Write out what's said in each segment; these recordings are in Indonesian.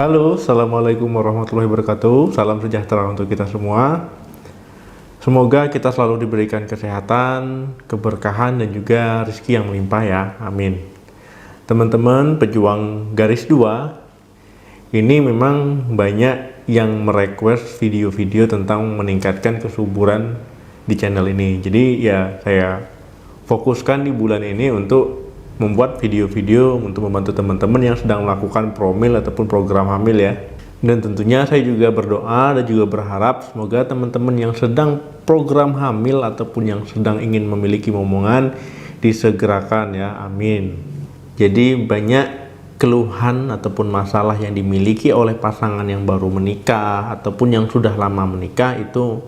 Halo, Assalamualaikum warahmatullahi wabarakatuh. Salam sejahtera untuk kita semua. Semoga kita selalu diberikan kesehatan, keberkahan, dan juga rezeki yang melimpah ya. Amin. Teman-teman pejuang garis 2, ini memang banyak yang merequest video-video tentang meningkatkan kesuburan di channel ini. Jadi ya saya fokuskan di bulan ini untuk membuat video-video untuk membantu teman-teman yang sedang melakukan promil ataupun program hamil ya. Dan tentunya saya juga berdoa dan juga berharap semoga teman-teman yang sedang program hamil ataupun yang sedang ingin memiliki momongan disegerakan ya, amin. Jadi banyak keluhan ataupun masalah yang dimiliki oleh pasangan yang baru menikah ataupun yang sudah lama menikah itu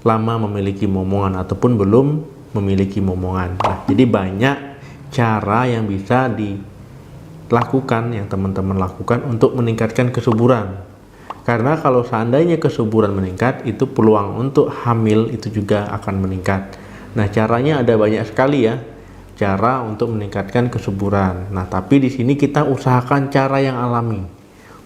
lama memiliki momongan ataupun belum memiliki momongan. Nah, jadi banyak cara yang bisa dilakukan, yang teman-teman lakukan untuk meningkatkan kesuburan. Karena kalau seandainya kesuburan meningkat, itu peluang untuk hamil itu juga akan meningkat. Nah, caranya ada banyak sekali ya, cara untuk meningkatkan kesuburan. Nah, tapi di sini kita usahakan cara yang alami,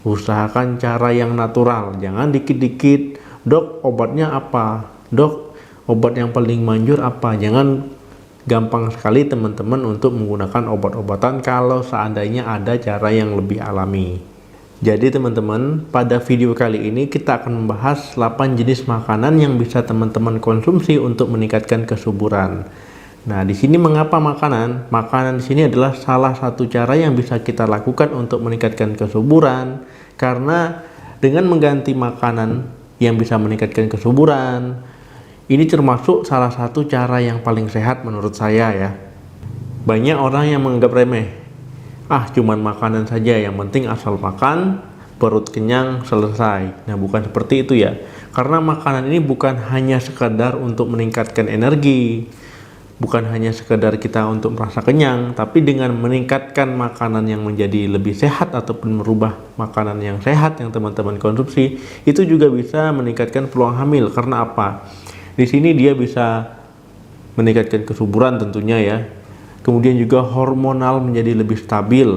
usahakan cara yang natural. Jangan dikit-dikit, dok obatnya apa, dok obat yang paling manjur apa. Jangan gampang sekali teman-teman untuk menggunakan obat-obatan kalau seandainya ada cara yang lebih alami. Jadi teman-teman, pada video kali ini kita akan membahas 8 jenis makanan yang bisa teman-teman konsumsi untuk meningkatkan kesuburan. Nah, di sini mengapa makanan? Makanan di sini adalah salah satu cara yang bisa kita lakukan untuk meningkatkan kesuburan, karena dengan mengganti makanan yang bisa meningkatkan kesuburan, ini termasuk salah satu cara yang paling sehat menurut saya ya. Banyak orang yang menganggap remeh. Cuman makanan saja, yang penting asal makan, perut kenyang, selesai. Nah, bukan seperti itu ya. Karena makanan ini bukan hanya sekedar untuk meningkatkan energi, bukan hanya sekedar kita untuk merasa kenyang, tapi dengan meningkatkan makanan yang menjadi lebih sehat ataupun merubah makanan yang sehat yang teman-teman konsumsi, itu juga bisa meningkatkan peluang hamil. Karena apa? Di sini dia bisa meningkatkan kesuburan tentunya ya. Kemudian juga hormonal menjadi lebih stabil,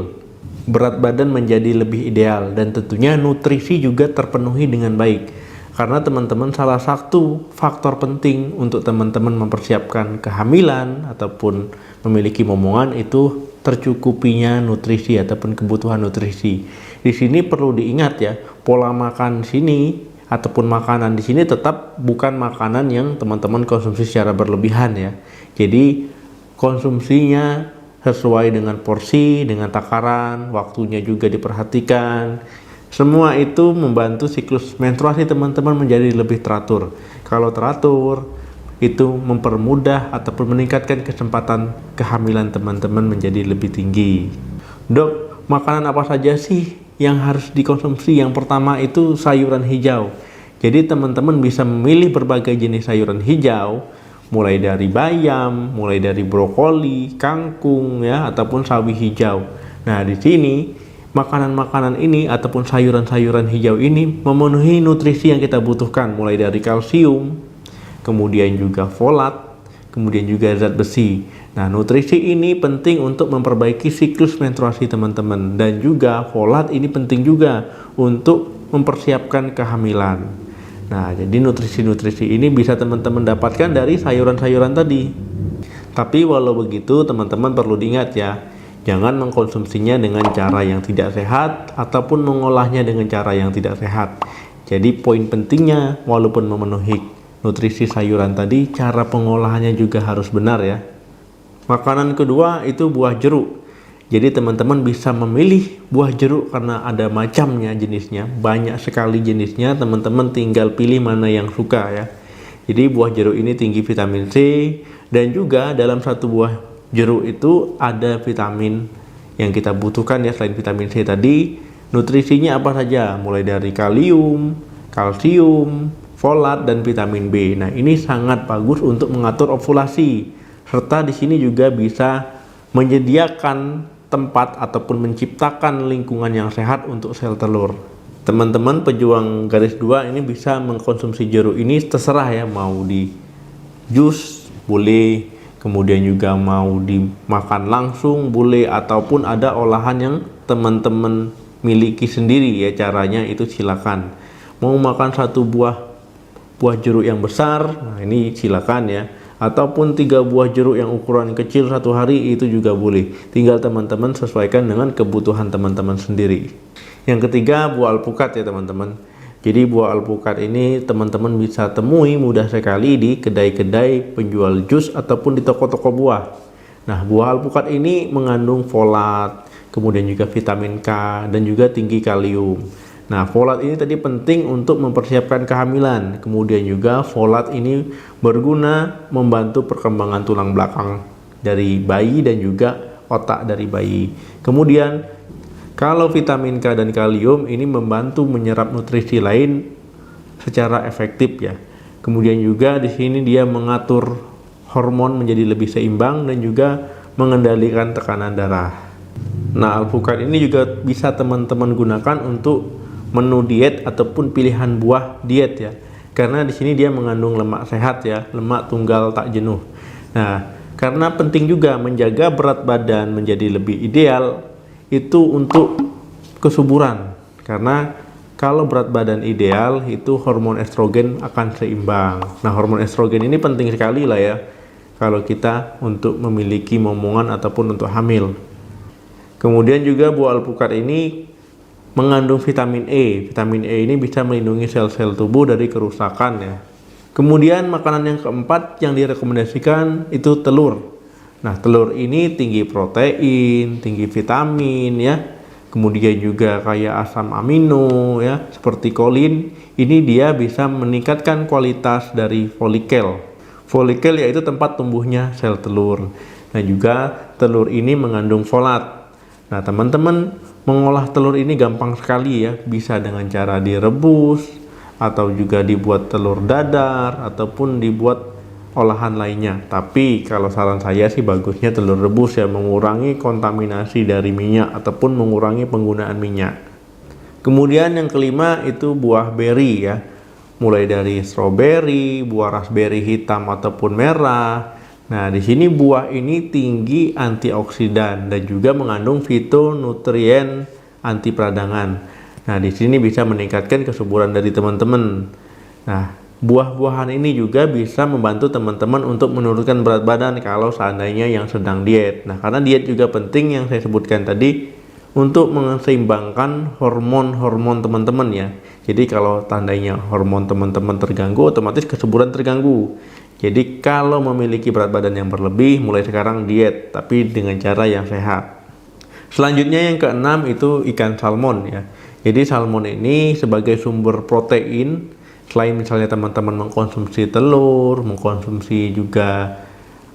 berat badan menjadi lebih ideal, dan tentunya nutrisi juga terpenuhi dengan baik. Karena teman-teman, salah satu faktor penting untuk teman-teman mempersiapkan kehamilan ataupun memiliki momongan itu tercukupinya nutrisi ataupun kebutuhan nutrisi. Di sini perlu diingat ya, pola makan sini ataupun makanan di sini tetap bukan makanan yang teman-teman konsumsi secara berlebihan ya. Jadi konsumsinya sesuai dengan porsi, dengan takaran, waktunya juga diperhatikan. Semua itu membantu siklus menstruasi teman-teman menjadi lebih teratur. Kalau teratur, itu mempermudah ataupun meningkatkan kesempatan kehamilan teman-teman menjadi lebih tinggi. Dok, makanan apa saja sih yang harus dikonsumsi? Yang pertama itu sayuran hijau. Jadi teman-teman bisa memilih berbagai jenis sayuran hijau, mulai dari bayam, mulai dari brokoli, kangkung ya, ataupun sawi hijau. Nah, di sini makanan-makanan ini ataupun sayuran-sayuran hijau ini memenuhi nutrisi yang kita butuhkan, mulai dari kalsium, kemudian juga folat, kemudian juga zat besi. Nah, nutrisi ini penting untuk memperbaiki siklus menstruasi teman-teman, dan juga folat ini penting juga untuk mempersiapkan kehamilan. Nah, jadi nutrisi-nutrisi ini bisa teman-teman dapatkan dari sayuran-sayuran tadi. Tapi walau begitu, teman-teman perlu diingat ya, jangan mengkonsumsinya dengan cara yang tidak sehat ataupun mengolahnya dengan cara yang tidak sehat. Jadi poin pentingnya, walaupun memenuhi nutrisi sayuran tadi, cara pengolahannya juga harus benar ya. Makanan kedua itu buah jeruk. Jadi teman-teman bisa memilih buah jeruk karena ada macamnya jenisnya, banyak sekali jenisnya, teman-teman tinggal pilih mana yang suka ya. Jadi buah jeruk ini tinggi vitamin C, dan juga dalam satu buah jeruk itu ada vitamin yang kita butuhkan ya. Selain vitamin C tadi, nutrisinya apa saja, mulai dari kalium, kalsium, folat, dan vitamin B. Nah, ini sangat bagus untuk mengatur ovulasi, serta di sini juga bisa menyediakan tempat ataupun menciptakan lingkungan yang sehat untuk sel telur. Teman-teman pejuang garis 2 ini bisa mengkonsumsi jeruk ini terserah ya, mau di jus boleh, kemudian juga mau dimakan langsung boleh, ataupun ada olahan yang teman-teman miliki sendiri ya caranya, itu silakan. Mau makan satu buah jeruk yang besar, nah ini silakan ya. Ataupun 3 buah jeruk yang ukuran kecil satu hari, itu juga boleh. Tinggal teman-teman sesuaikan dengan kebutuhan teman-teman sendiri. Yang ketiga, buah alpukat ya teman-teman. Jadi buah alpukat ini teman-teman bisa temui mudah sekali di kedai-kedai penjual jus ataupun di toko-toko buah. Nah, buah alpukat ini mengandung folat, kemudian juga vitamin K, dan juga tinggi kalium. Nah, folat ini tadi penting untuk mempersiapkan kehamilan. Kemudian juga folat ini berguna membantu perkembangan tulang belakang dari bayi dan juga otak dari bayi. Kemudian kalau vitamin K dan kalium ini membantu menyerap nutrisi lain secara efektif ya. Kemudian juga di sini dia mengatur hormon menjadi lebih seimbang dan juga mengendalikan tekanan darah. Nah, alpukat ini juga bisa teman-teman gunakan untuk menu diet ataupun pilihan buah diet ya. Karena di sini dia mengandung lemak sehat ya, lemak tunggal tak jenuh. Nah, karena penting juga menjaga berat badan menjadi lebih ideal itu untuk kesuburan. Karena kalau berat badan ideal itu hormon estrogen akan seimbang. Nah, hormon estrogen ini penting sekali lah ya kalau kita untuk memiliki momongan ataupun untuk hamil. Kemudian juga buah alpukat ini mengandung vitamin E. Vitamin E ini bisa melindungi sel-sel tubuh dari kerusakan ya. Kemudian makanan yang keempat yang direkomendasikan itu telur. Nah, telur ini tinggi protein, tinggi vitamin ya. Kemudian juga kaya asam amino ya, seperti kolin. Ini dia bisa meningkatkan kualitas dari folikel. Folikel yaitu tempat tumbuhnya sel telur. Nah, juga telur ini mengandung folat. Nah, teman-teman mengolah telur ini gampang sekali ya, bisa dengan cara direbus atau juga dibuat telur dadar ataupun dibuat olahan lainnya. Tapi kalau saran saya sih bagusnya telur rebus ya, mengurangi kontaminasi dari minyak ataupun mengurangi penggunaan minyak. Kemudian yang kelima itu buah beri ya, mulai dari stroberi, buah raspberry hitam ataupun merah. Nah, di sini buah ini tinggi antioksidan dan juga mengandung fitonutrien anti peradangan. Nah, di sini bisa meningkatkan kesuburan dari teman-teman. Nah, buah-buahan ini juga bisa membantu teman-teman untuk menurunkan berat badan kalau seandainya yang sedang diet. Nah, karena diet juga penting yang saya sebutkan tadi untuk menseimbangkan hormon-hormon teman-teman ya. Jadi kalau tandanya hormon teman-teman terganggu, otomatis kesuburan terganggu. Jadi kalau memiliki berat badan yang berlebih, mulai sekarang diet, tapi dengan cara yang sehat. Selanjutnya yang keenam itu ikan salmon ya. Jadi salmon ini sebagai sumber protein, selain misalnya teman-teman mengkonsumsi telur, mengkonsumsi juga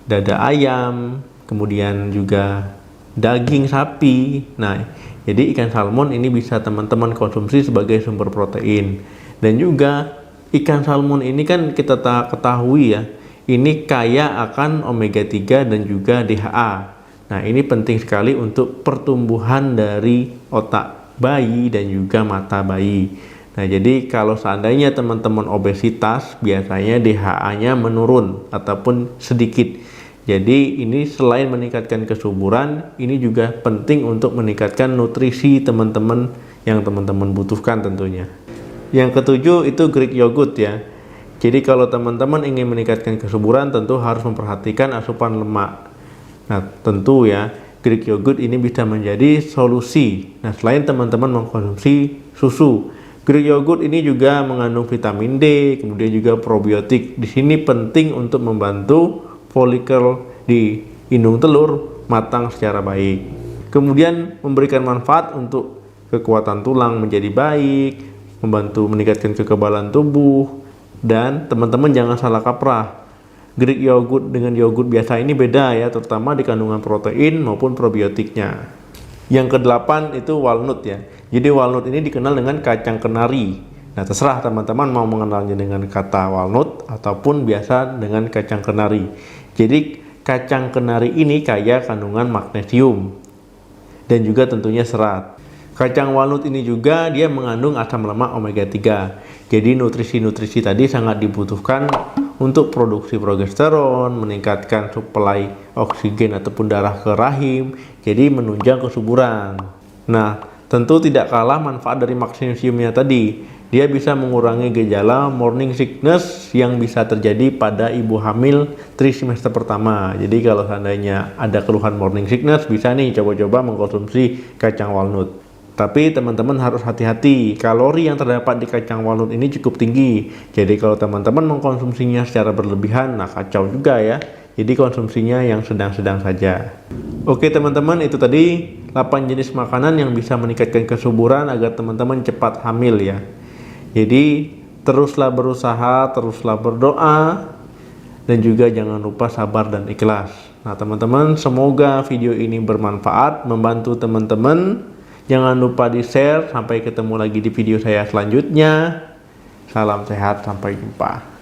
dada ayam, kemudian juga daging sapi. Nah, jadi ikan salmon ini bisa teman-teman konsumsi sebagai sumber protein. Dan juga ikan salmon ini kan kita ketahui ya, ini kaya akan omega 3 dan juga DHA. Nah, ini penting sekali untuk pertumbuhan dari otak bayi dan juga mata bayi. Nah, jadi kalau seandainya teman-teman obesitas, biasanya DHA-nya menurun ataupun sedikit. Jadi ini selain meningkatkan kesuburan, ini juga penting untuk meningkatkan nutrisi teman-teman yang teman-teman butuhkan tentunya. Yang ketujuh itu Greek yogurt ya. Jadi kalau teman-teman ingin meningkatkan kesuburan, tentu harus memperhatikan asupan lemak. Nah, tentu ya, Greek yogurt ini bisa menjadi solusi. Nah, selain teman-teman mengkonsumsi susu, Greek yogurt ini juga mengandung vitamin D, kemudian juga probiotik. Di sini penting untuk membantu folikel di indung telur matang secara baik. Kemudian memberikan manfaat untuk kekuatan tulang menjadi baik, membantu meningkatkan kekebalan tubuh, dan teman-teman jangan salah kaprah. Greek yogurt dengan yogurt biasa ini beda ya, terutama di kandungan protein maupun probiotiknya. Yang kedelapan itu walnut ya. Jadi walnut ini dikenal dengan kacang kenari. Nah, terserah teman-teman mau mengenalnya dengan kata walnut ataupun biasa dengan kacang kenari. Jadi kacang kenari ini kaya kandungan magnesium dan juga tentunya serat. Kacang walnut ini juga dia mengandung asam lemak omega 3. Jadi nutrisi-nutrisi tadi sangat dibutuhkan untuk produksi progesteron, meningkatkan suplai oksigen ataupun darah ke rahim, jadi menunjang kesuburan. Nah, Tentu tidak kalah manfaat dari magnesiumnya tadi. Dia bisa mengurangi gejala morning sickness yang bisa terjadi pada ibu hamil trimester pertama. Jadi kalau seandainya ada keluhan morning sickness, bisa nih coba-coba mengkonsumsi kacang walnut. Tapi teman-teman harus hati-hati, kalori yang terdapat di kacang walnut ini cukup tinggi. Jadi kalau teman-teman mengkonsumsinya secara berlebihan, nah kacau juga ya. Jadi konsumsinya yang sedang-sedang saja. Oke teman-teman, itu tadi 8 jenis makanan yang bisa meningkatkan kesuburan agar teman-teman cepat hamil ya. Jadi teruslah berusaha, teruslah berdoa, dan juga jangan lupa sabar dan ikhlas. Nah teman-teman, semoga video ini bermanfaat, membantu teman-teman. Jangan lupa di share. Sampai ketemu lagi di video saya selanjutnya. Salam sehat, sampai jumpa.